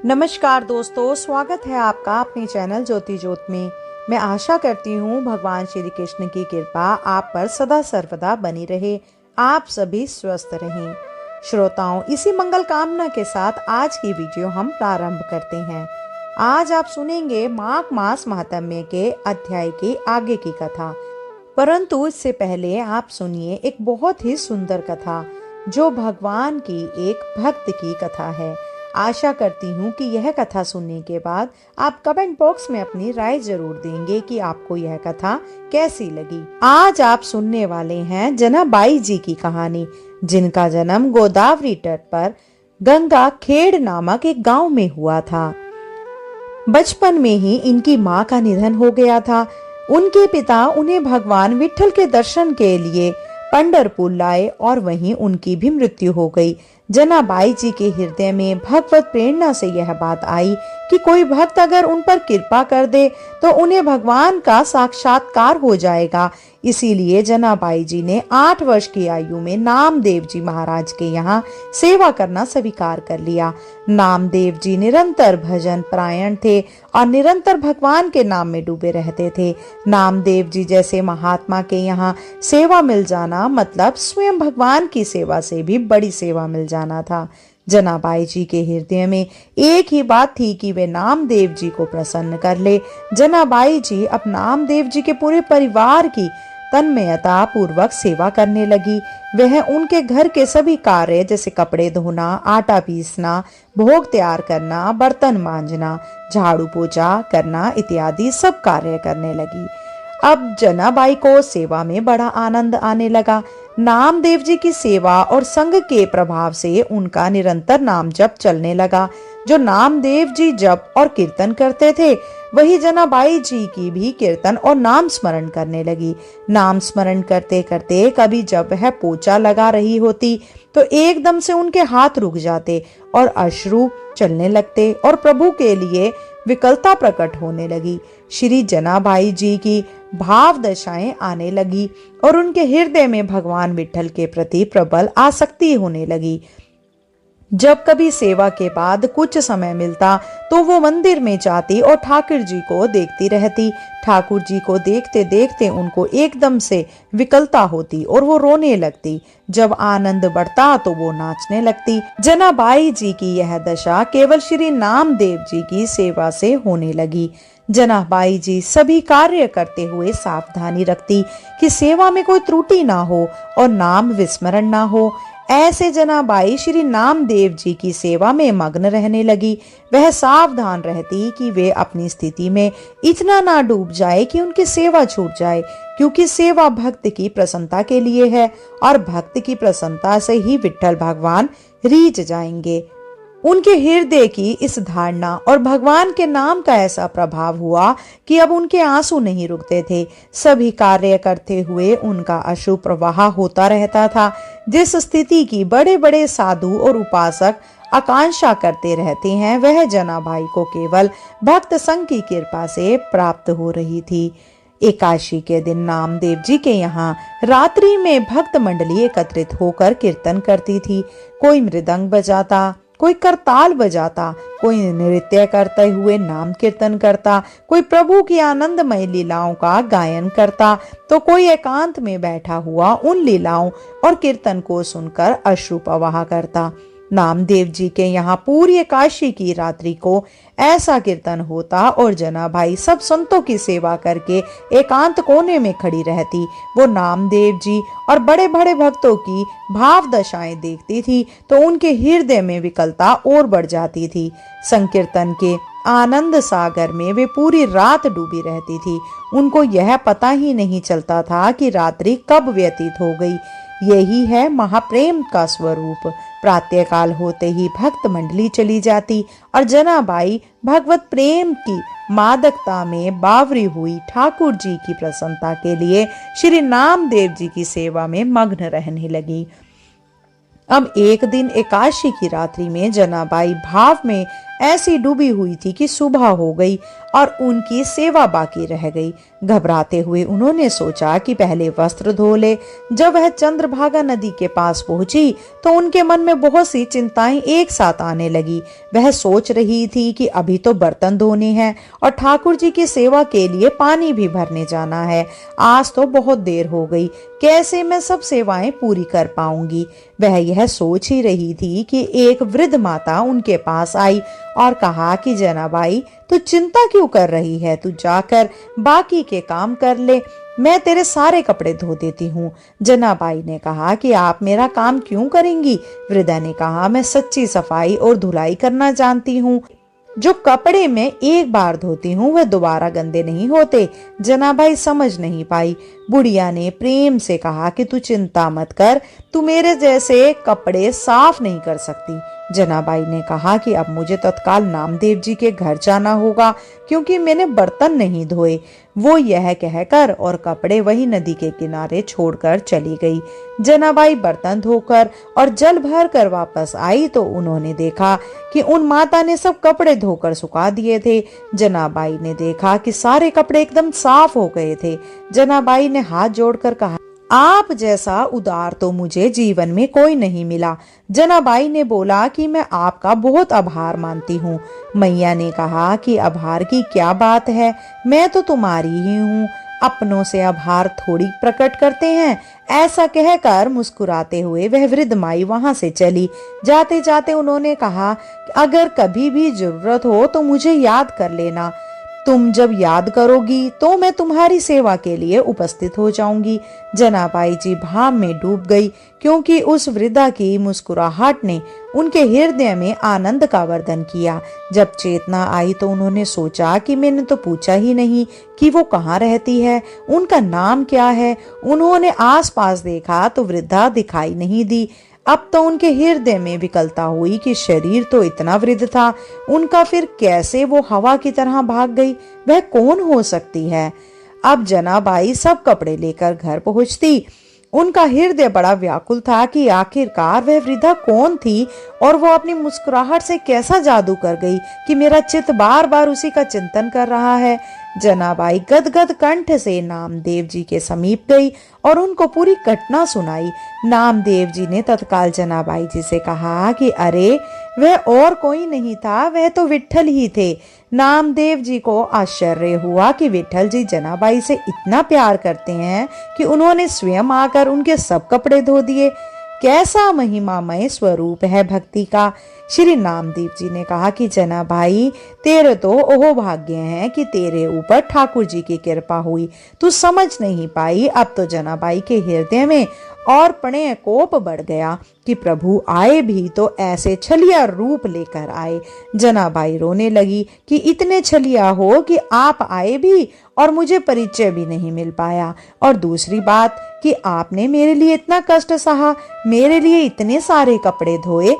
नमस्कार दोस्तों, स्वागत है आपका अपने चैनल ज्योति ज्योत में। मैं आशा करती हूँ भगवान श्री कृष्ण की कृपा आप पर सदा सर्वदा बनी रहे, आप सभी स्वस्थ रहें। श्रोताओं, इसी मंगल कामना के साथ आज की वीडियो हम प्रारंभ करते हैं। आज आप सुनेंगे माघ मास महात्म्य के अध्याय की आगे की कथा। परंतु इससे पहले आप सुनिए एक बहुत ही सुंदर कथा जो भगवान की एक भक्त की कथा है। आशा करती हूँ कि यह कथा सुनने के बाद आप कमेंट बॉक्स में अपनी राय जरूर देंगे कि आपको यह कथा कैसी लगी। आज आप सुनने वाले हैं जनाबाई जी की कहानी, जिनका जन्म गोदावरी तट पर गंगा खेड़ नामक एक गांव में हुआ था। बचपन में ही इनकी मां का निधन हो गया था। उनके पिता उन्हें भगवान विठल के दर्शन के लिए पंढरपुर लाए और वहीं उनकी भी मृत्यु हो गई। जनाबाई जी के हृदय में भगवत प्रेरणा से यह बात आई कि कोई भक्त अगर उन पर कृपा कर दे तो उन्हें भगवान का साक्षात्कार हो जाएगा। इसीलिए जनाबाई जी ने 8 वर्ष की आयु में नामदेव जी महाराज के यहाँ सेवा करना स्वीकार कर लिया। नामदेव जी निरंतर भजन परायण थे और निरंतर भगवान के नाम में डूबे रहते थे। नामदेव जी जैसे महात्मा के यहाँ सेवा मिल जाना मतलब स्वयं भगवान की सेवा से भी बड़ी सेवा मिल जाना था। जनाबाई जी के हृदय में एक ही बात थी कि वे नामदेव जी को प्रसन्न कर ले। जनाबाई जी अब नामदेव जी के पूरे परिवार की तन्मयता पूर्वक सेवा करने लगी। वह उनके घर के सभी कार्य जैसे कपड़े धोना, आटा पीसना, भोग तैयार करना, बर्तन मांजना, झाड़ू पोछा करना इत्यादि सब कार्य करने लगी। अब जनाबाई को सेवा में बड़ा आनंद आने लगा। नामदेव जी की सेवा और संग के प्रभाव से उनका निरंतर नाम जप चलने लगा। जो नामदेव जी जप और कीर्तन करते थे वही जनाबाई जी की भी कीर्तन और नाम स्मरण करने लगी। नाम स्मरण करते करते कभी जब वह पोछा लगा रही होती तो एकदम से उनके हाथ रुक जाते और अश्रु चलने लगते और प्रभु के लिए विकलता प्रकट होने लगी। श्री जनाबाई जी की भाव दशाएं आने लगी और उनके हृदय में भगवान विठल के प्रति प्रबल आसक्ति होने लगी। जब कभी सेवा के बाद कुछ समय मिलता तो वो मंदिर में जाती और ठाकुर जी को देखती रहती। ठाकुर जी को देखते देखते उनको एकदम से विकलता होती और वो रोने लगती। जब आनंद बढ़ता तो वो नाचने लगती। जनाबाई जी की यह दशा केवल श्री नामदेव जी की सेवा से होने लगी। जनाबाई जी सभी कार्य करते हुए सावधानी रखती कि सेवा में कोई त्रुटि ना हो और नाम विस्मरण ना हो। ऐसे जनाबाई श्री नामदेव जी की सेवा में मग्न रहने लगी। वह सावधान रहती कि वे अपनी स्थिति में इतना ना डूब जाए कि उनकी सेवा छूट जाए, क्योंकि सेवा भक्त की प्रसन्नता के लिए है और भक्त की प्रसन्नता से ही विठल भगवान रीझ जाएंगे। उनके हृदय की इस धारणा और भगवान के नाम का ऐसा प्रभाव हुआ कि अब उनके आंसू नहीं रुकते थे। सभी कार्य करते हुए उनका अश्रु प्रवाह होता रहता था, जिस स्थिति की बड़े बड़े साधु और उपासक आकांक्षा करते रहते हैं वह जनाबाई को केवल भक्त संघ की कृपा से प्राप्त हो रही थी। एकादशी के दिन नामदेव जी के यहाँ रात्रि में भक्त मंडली एकत्रित होकर कीर्तन करती थी। कोई मृदंग बजाता, कोई करताल बजाता, कोई नृत्य करते हुए नाम कीर्तन करता, कोई प्रभु की आनंदमय लीलाओं का गायन करता, तो कोई एकांत में बैठा हुआ उन लीलाओं और कीर्तन को सुनकर अश्रु प्रवाह करता। नामदेव जी के यहाँ पूरी एकादशी की रात्रि को ऐसा कीर्तन होता और जनाबाई सब संतों की सेवा करके एकांत कोने में खड़ी रहती। वो नामदेव जी और बड़े बड़े भक्तों की भाव दशाएं देखती थी तो उनके हृदय में विकलता और बढ़ जाती थी। संकीर्तन के आनंद सागर में वे पूरी रात डूबी रहती थी। उनको यह पता ही नहीं चलता था कि रात्रि कब व्यतीत हो गई। यही है महाप्रेम का स्वरूप। प्रातःकाल होते ही भक्त मंडली चली जाती और जनाबाई भगवत प्रेम की मादकता में बावरी हुई ठाकुर जी की प्रसन्नता के लिए श्री नामदेव जी की सेवा में मग्न रहने लगी। अब एक दिन एकादशी की रात्रि में जनाबाई भाव में ऐसी डूबी हुई थी कि सुबह हो गई और उनकी सेवा बाकी रह गई। घबराते हुए उन्होंने सोचा कि पहले वस्त्र धो ले। जब वह चंद्रभागा नदी के पास पहुंची तो उनके मन में बहुत सी चिंताएं एक साथ आने लगी। वह सोच रही थी कि अभी तो बर्तन धोने हैं और ठाकुर जी की सेवा के लिए पानी भी भरने जाना है। आज तो बहुत देर हो गई, कैसे मैं सब सेवाएं पूरी कर पाऊंगी। वह यह सोच ही रही थी कि एक वृद्ध माता उनके पास आई और कहा कि जनाबाई, तू चिंता क्यों कर रही है? तू जाकर बाकी के काम कर ले, मैं तेरे सारे कपड़े धो देती हूँ। जनाबाई ने कहा कि आप मेरा काम क्यों करेंगी? वृद्धा ने कहा, मैं सच्ची सफाई और धुलाई करना जानती हूँ। जो कपड़े मैं एक बार धोती हूँ वह दोबारा गंदे नहीं होते। जनाबाई समझ नहीं पाई। बुढ़िया ने प्रेम से कहा कि तू चिंता मत कर, तू मेरे जैसे कपड़े साफ नहीं कर सकती। जनाबाई ने कहा कि अब मुझे तत्काल नामदेव जी के घर जाना होगा क्योंकि मैंने बर्तन नहीं धोए। वो यह कहकर और कपड़े वही नदी के किनारे छोड़कर चली गई। जनाबाई बर्तन धोकर और जल भर कर वापस आई तो उन्होंने देखा कि उन माता ने सब कपड़े धोकर सुखा दिए थे। जनाबाई ने देखा कि सारे कपड़े एकदम साफ हो गए थे। जनाबाई ने हाथ जोड़कर कहा, आप जैसा उदार तो मुझे जीवन में कोई नहीं मिला। जनाबाई ने बोला कि मैं आपका बहुत आभार मानती हूँ। मैया ने कहा कि आभार की क्या बात है, मैं तो तुम्हारी ही हूँ, अपनों से आभार थोड़ी प्रकट करते हैं। ऐसा कहकर मुस्कुराते हुए वह वृद्ध माई वहां से चली। जाते जाते उन्होंने कहा, अगर कभी भी जरूरत हो तो मुझे याद कर लेना। तुम जब याद करोगी तो मैं तुम्हारी सेवा के लिए उपस्थित हो जाऊंगी। जनाबाई जी भाव में डूब गई क्योंकि उस वृद्धा की मुस्कुराहट ने उनके हृदय में आनंद का वर्धन किया। जब चेतना आई तो उन्होंने सोचा कि मैंने तो पूछा ही नहीं कि वो कहाँ रहती है, उनका नाम क्या है। उन्होंने आसपास देखा तो वृद्धा दिखाई नहीं दी। अब तो उनके हृदय में विकलता हुई कि शरीर तो इतना वृद्ध था, उनका फिर कैसे वो हवा की तरह भाग गई? वह कौन हो सकती है? अब जनाबाई सब कपड़े लेकर घर पहुंचती। उनका हृदय बड़ा व्याकुल था कि आखिरकार वह वृद्धा कौन थी और वो अपनी मुस्कुराहट से कैसा जादू कर गई कि मेरा चित्त बार बार उसी का चिंतन कर रहा है। जनाबाई गदगद कंठ से नामदेव जी के समीप गई और उनको पूरी घटना सुनाई। नामदेव जी ने तत्काल जनाबाई जी से कहा कि अरे वह और कोई नहीं था, वह तो विट्ठल ही थे। नामदेव जी को आश्चर्य हुआ कि विट्ठल जी जनाबाई से इतना प्यार करते हैं कि उन्होंने स्वयं आकर उनके सब कपड़े धो दिए। कैसा महिमामय स्वरूप है भक्ति का। श्री नामदेव जी ने कहा कि जनाबाई, तेरे तो ओह भाग्य है कि तेरे ऊपर ठाकुर जी की कृपा हुई, तू समझ नहीं पाई। अब तो जनाबाई के हृदय में और प्रणय कोप बढ़ गया कि प्रभु आए भी तो ऐसे छलिया रूप लेकर आए। जनाबाई रोने लगी कि इतने छलिया हो कि आप आए भी और मुझे परिचय भी नहीं मिल पाया, और दूसरी बात कि आपने मेरे लिए इतना कष्ट सहा, मेरे लिए इतने सारे कपड़े धोए।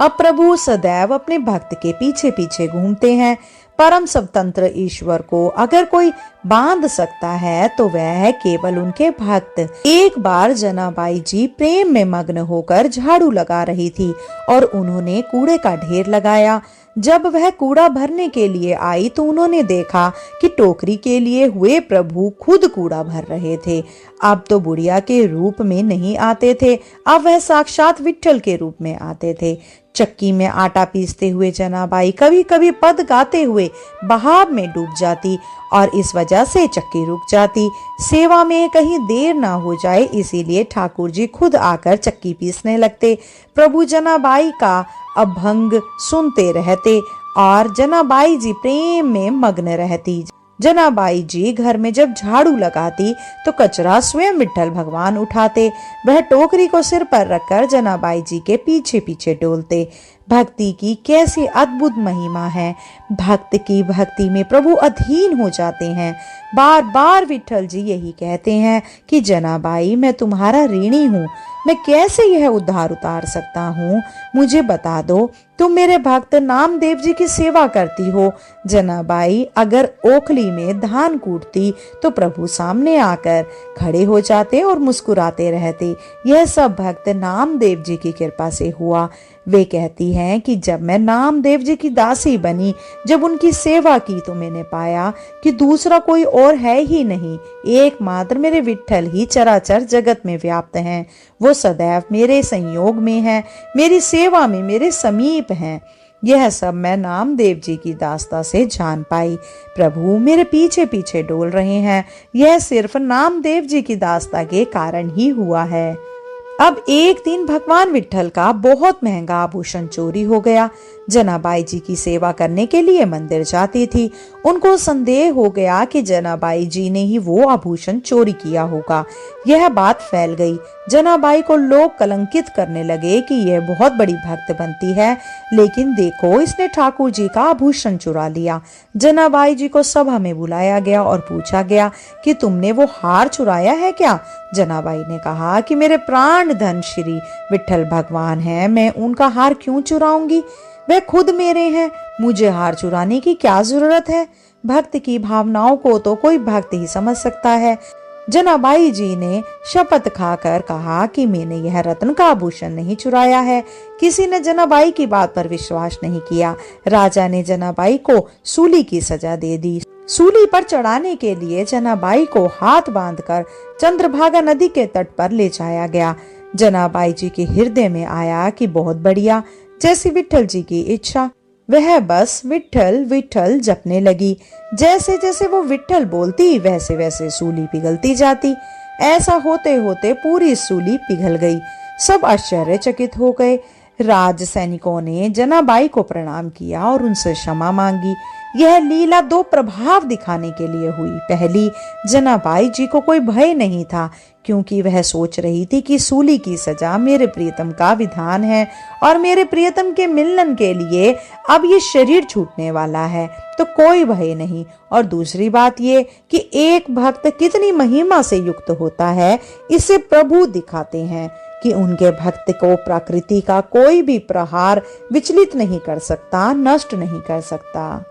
अब प्रभु सदैव अपने भक्त के पीछे पीछे घूमते हैं। परम स्वतंत्र ईश्वर को अगर कोई बांध सकता है तो वह है केवल उनके भक्त। एक बार जनाबाई जी प्रेम में मग्न होकर झाड़ू लगा रही थी और उन्होंने कूड़े का ढेर लगाया। जब वह कूड़ा भरने के लिए आई तो उन्होंने देखा कि टोकरी के लिए हुए प्रभु खुद कूड़ा भर रहे थे। अब तो बुढ़िया के रूप में नहीं आते थे, अब वह साक्षात विट्ठल के रूप में आते थे। चक्की में आटा पीसते हुए जनाबाई कभी कभी पद गाते हुए बहाव में डूब जाती और इस वजह से चक्की रुक जाती। सेवा में कहीं देर ना हो जाए इसीलिए ठाकुर जी खुद आकर चक्की पीसने लगते। प्रभु जनाबाई का अभंग सुनते रहते और जनाबाई जी प्रेम में मग्न रहती। जनाबाई जी घर में जब झाड़ू लगाती तो कचरा स्वयं विट्ठल भगवान उठाते। वह टोकरी को सिर पर रखकर जनाबाई जी के पीछे पीछे डोलते। भक्ति की कैसी अद्भुत महिमा है। भक्त की भक्ति में प्रभु अधीन हो जाते हैं। बार बार विट्ठल जी यही कहते हैं कि जनाबाई, मैं तुम्हारा ऋणी हूँ, मैं कैसे यह उद्धार उतार सकता हूँ, मुझे बता दो। तुम मेरे भक्त नामदेव जी की सेवा करती हो। जनाबाई अगर ओखली में धान कूटती तो प्रभु सामने आकर खड़े हो जाते और मुस्कुराते रहते। यह सब भक्त नामदेव जी की कृपा से हुआ। वे कहती हैं कि जब मैं नामदेव जी की दासी बनी, जब उनकी सेवा की, तो मैंने पाया कि दूसरा कोई और है ही नहीं, एकमात्र मेरे विट्ठल ही चराचर जगत में व्याप्त हैं। वो सदैव मेरे संयोग में है, मेरी सेवा में मेरे समीप हैं। यह सब मैं नामदेव जी की दास्ता से जान पाई। प्रभु मेरे पीछे पीछे डोल रहे हैं। यह सिर्फ नामदेव जी की दास्ता के कारण ही हुआ है। अब एक दिन भगवान विट्ठल का बहुत महंगा आभूषण चोरी हो गया। जनाबाई जी की सेवा करने के लिए मंदिर जाती थी। उनको संदेह हो गया कि जनाबाई जी ने ही वो आभूषण चोरी किया होगा। यह बात फैल गई। जनाबाई को लोग कलंकित करने लगे कि यह बहुत बड़ी भक्त बनती है, लेकिन देखो इसने ठाकुर जी का आभूषण चुरा लिया। जनाबाई जी को सभा में बुलाया गया और पूछा गया कि तुमने वो हार चुराया है क्या? जनाबाई ने कहा कि मेरे प्राण धन श्री विट्ठल भगवान हैं, मैं उनका हार क्यों चुराऊंगी? वह खुद मेरे हैं, मुझे हार चुराने की क्या जरूरत है? भक्त की भावनाओं को तो कोई भक्त ही समझ सकता है। जनाबाई जी ने शपथ खाकर कहा कि मैंने यह रत्न का आभूषण नहीं चुराया है। किसी ने जनाबाई की बात पर विश्वास नहीं किया। राजा ने जनाबाई को सूली की सजा दे दी। सूली पर चढ़ाने के लिए जनाबाई को हाथ बांधकर चंद्रभागा नदी के तट पर ले जाया गया। जनाबाई जी के हृदय में आया कि बहुत बढ़िया, जैसी विट्ठल जी की इच्छा। वह बस विट्ठल विट्ठल जपने लगी। जैसे जैसे वो विट्ठल बोलती, वैसे वैसे सूली पिघलती जाती। ऐसा होते होते पूरी सूली पिघल गई। सब आश्चर्यचकित हो गए। राज सैनिकों ने जनाबाई को प्रणाम किया और उनसे क्षमा मांगी। यह लीला दो प्रभाव दिखाने के लिए हुई। पहली, जनाबाई जी को कोई भय नहीं था, क्योंकि वह सोच रही थी कि सूली की सजा मेरे प्रियतम का विधान है और मेरे प्रियतम के मिलन के लिए अब ये शरीर छूटने वाला है, तो कोई भय नहीं। और दूसरी बात ये कि एक भक्त कितनी महिमा से युक्त होता है, इसे प्रभु दिखाते हैं कि उनके भक्त को प्रकृति का कोई भी प्रहार विचलित नहीं कर सकता, नष्ट नहीं कर सकता।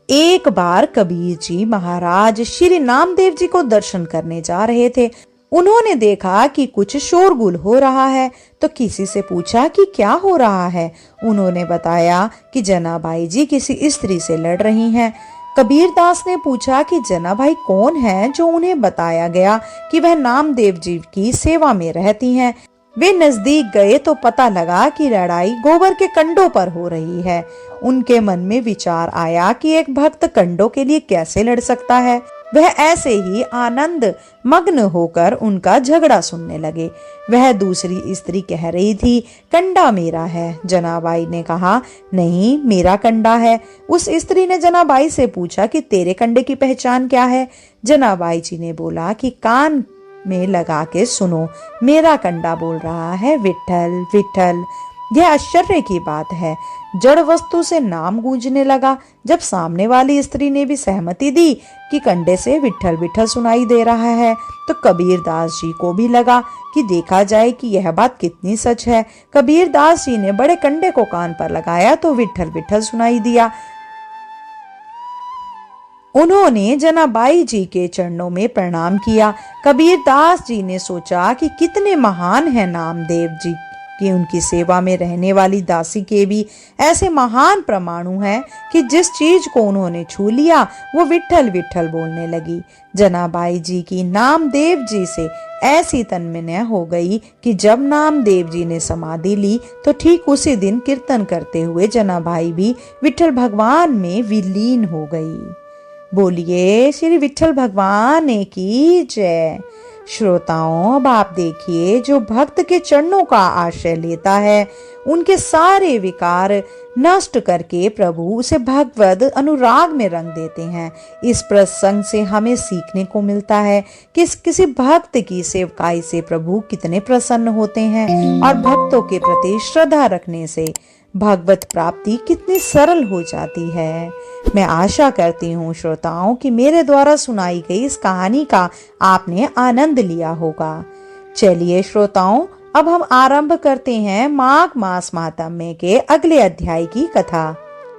एक बार कबीर जी महाराज श्री नामदेव जी को दर्शन करने जा रहे थे। उन्होंने देखा कि कुछ शोरगुल हो रहा है, तो किसी से पूछा कि क्या हो रहा है। उन्होंने बताया कि जनाबाई जी किसी स्त्री से लड़ रही हैं। कबीरदास ने पूछा कि जनाबाई कौन है, जो उन्हें बताया गया कि वह नामदेव जी की सेवा में रहती हैं। वे नजदीक गए तो पता लगा कि लड़ाई गोबर के कंडों पर हो रही है। उनके मन में विचार आया कि एक भक्त कंडों के लिए कैसे लड़ सकता है। वह ऐसे ही आनंद मग्न होकर उनका झगड़ा सुनने लगे। वह दूसरी स्त्री कह रही थी, कंडा मेरा है। जनाबाई ने कहा, नहीं, मेरा कंडा है। उस स्त्री ने जनाबाई से पूछा कि तेरे कंडे की पहचान क्या है? जनाबाई जी ने बोला कि कान में लगा के सुनो, मेरा कंडा बोल रहा है विट्ठल विट्ठल। यह आश्चर्य की बात है। जड़ वस्तु से नाम गूंजने लगा। जब सामने वाली स्त्री ने भी सहमति दी कि कंडे से विट्ठल विट्ठल सुनाई दे रहा है, तो कबीरदास जी को भी लगा कि देखा जाए कि यह बात कितनी सच है। कबीरदास जी ने बड़े कंडे को कान पर लगाया तो विट्ठल विट्ठल सुनाई दिया। उन्होंने जनाबाई जी के चरणों में प्रणाम किया। कबीरदास जी ने सोचा कि कितने महान हैं नामदेव जी कि उनकी सेवा में रहने वाली दासी के भी ऐसे महान परमाणु हैं कि जिस चीज को उन्होंने छू लिया वो विट्ठल विट्ठल बोलने लगी। जनाबाई जी की नामदेव जी से ऐसी तन्मय हो गई कि जब नामदेव जी ने समाधि ली तो ठीक उसी दिन कीर्तन करते हुए जनाबाई भी विट्ठल भगवान में विलीन हो गई। बोलिए श्री विट्ठल भगवान की जय। श्रोताओं, अब आप देखिए, जो भक्त के चरणों का आश्रय लेता है उनके सारे विकार नष्ट करके प्रभु उसे भगवद अनुराग में रंग देते हैं। इस प्रसंग से हमें सीखने को मिलता है कि किसी भक्त की सेवकाई से प्रभु कितने प्रसन्न होते हैं और भक्तों के प्रति श्रद्धा रखने से भगवत प्राप्ति कितनी सरल हो जाती है। मैं आशा करती हूँ श्रोताओं कि मेरे द्वारा सुनाई गई इस कहानी का आपने आनंद लिया होगा। चलिए श्रोताओं, अब हम आरंभ करते हैं माघ मास माहात्म्य के अगले अध्याय की कथा।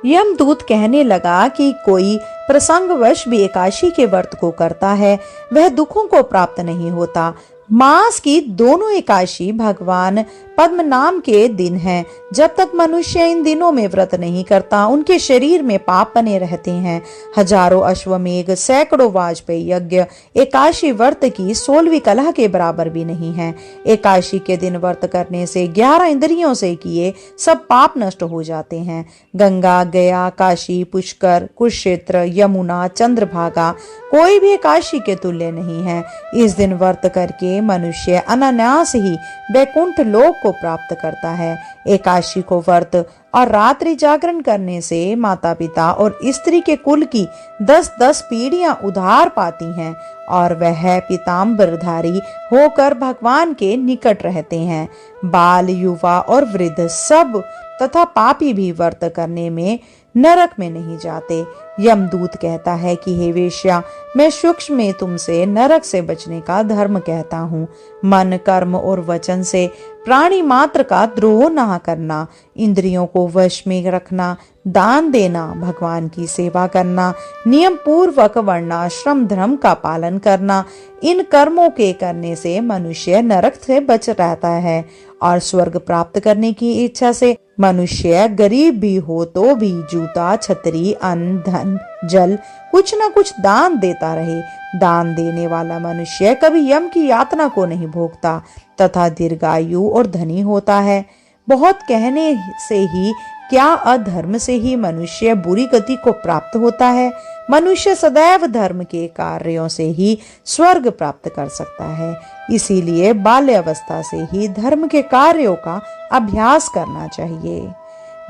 यमदूत कहने लगा कि कोई प्रसंगवश भी एकादशी के व्रत को करता है वह दुखों को प्राप्त नहीं होता। मास की दोनों एकादशी भगवान पद्म नाम के दिन हैं। जब तक मनुष्य इन दिनों में व्रत नहीं करता, उनके शरीर में पाप बने रहते हैं। हजारों अश्वमेघ, सैकड़ों वाजपेयी यज्ञ एकादशी व्रत की 16वीं कला के बराबर भी नहीं है। एकादशी के दिन व्रत करने से 11 इंद्रियों से किए सब पाप नष्ट हो जाते हैं। गंगा, गया, काशी, पुष्कर, कुरुक्षेत्र, यमुना, चंद्रभागा कोई भी एकादशी के तुल्य नहीं है। इस दिन व्रत करके मनुष्य अनायास ही वैकुंठ लोक को प्राप्त करता है। एकादशी को व्रत और रात्रि जागरण करने से माता पिता और स्त्री के कुल की 10-10 पीढ़ियां उद्धार पाती हैं और वह पीताम्बरधारी होकर भगवान के निकट रहते हैं। बाल, युवा और वृद्ध सब तथा पापी भी व्रत करने में नरक में नहीं जाते। यमदूत कहता है कि हे वेश्या, मैं सूक्ष्म में तुमसे नरक से बचने का धर्म कहता हूँ। मन, कर्म और वचन से प्राणी मात्र का द्रोह ना करना, इंद्रियों को वश में रखना, दान देना, भगवान की सेवा करना, नियम पूर्वक वर्णाश्रम धर्म का पालन करना, इन कर्मों के करने से मनुष्य नरक से बच रहता है और स्वर्ग प्राप्त करने की इच्छा से मनुष्य गरीब भी हो तो भी जूता, छतरी, अन्न, धन, जल कुछ न कुछ दान देता रहे। दान देने वाला मनुष्य कभी यम की यातना को नहीं भोगता तथा दीर्घायु और धनी होता है। बहुत कहने से ही क्या अधर्म से ही मनुष्य बुरी गति को प्राप्त होता है। मनुष्य सदैव धर्म के कार्यों से ही स्वर्ग प्राप्त कर सकता है। इसीलिए बाल्यावस्था से ही धर्म के कार्यों का अभ्यास करना चाहिए।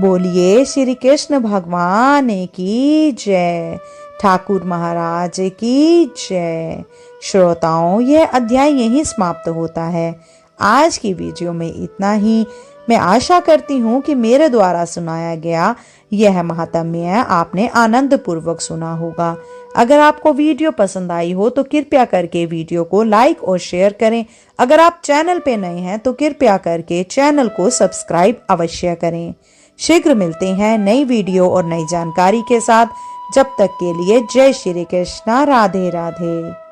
बोलिए श्री कृष्ण भगवान की जय, ठाकुर महाराज की जय। श्रोताओं, यह अध्याय यहीं समाप्त होता है। आज की वीडियो में इतना ही। मैं आशा करती हूँ कि मेरे द्वारा सुनाया गया यह महात्म्य आपने आनंद पूर्वक सुना होगा। अगर आपको वीडियो पसंद आई हो तो कृपया करके वीडियो को लाइक और शेयर करें। अगर आप चैनल पे नए हैं तो कृपया करके चैनल को सब्सक्राइब अवश्य करें। शीघ्र मिलते हैं नई वीडियो और नई जानकारी के साथ। जब तक के लिए जय श्री कृष्णा, राधे राधे।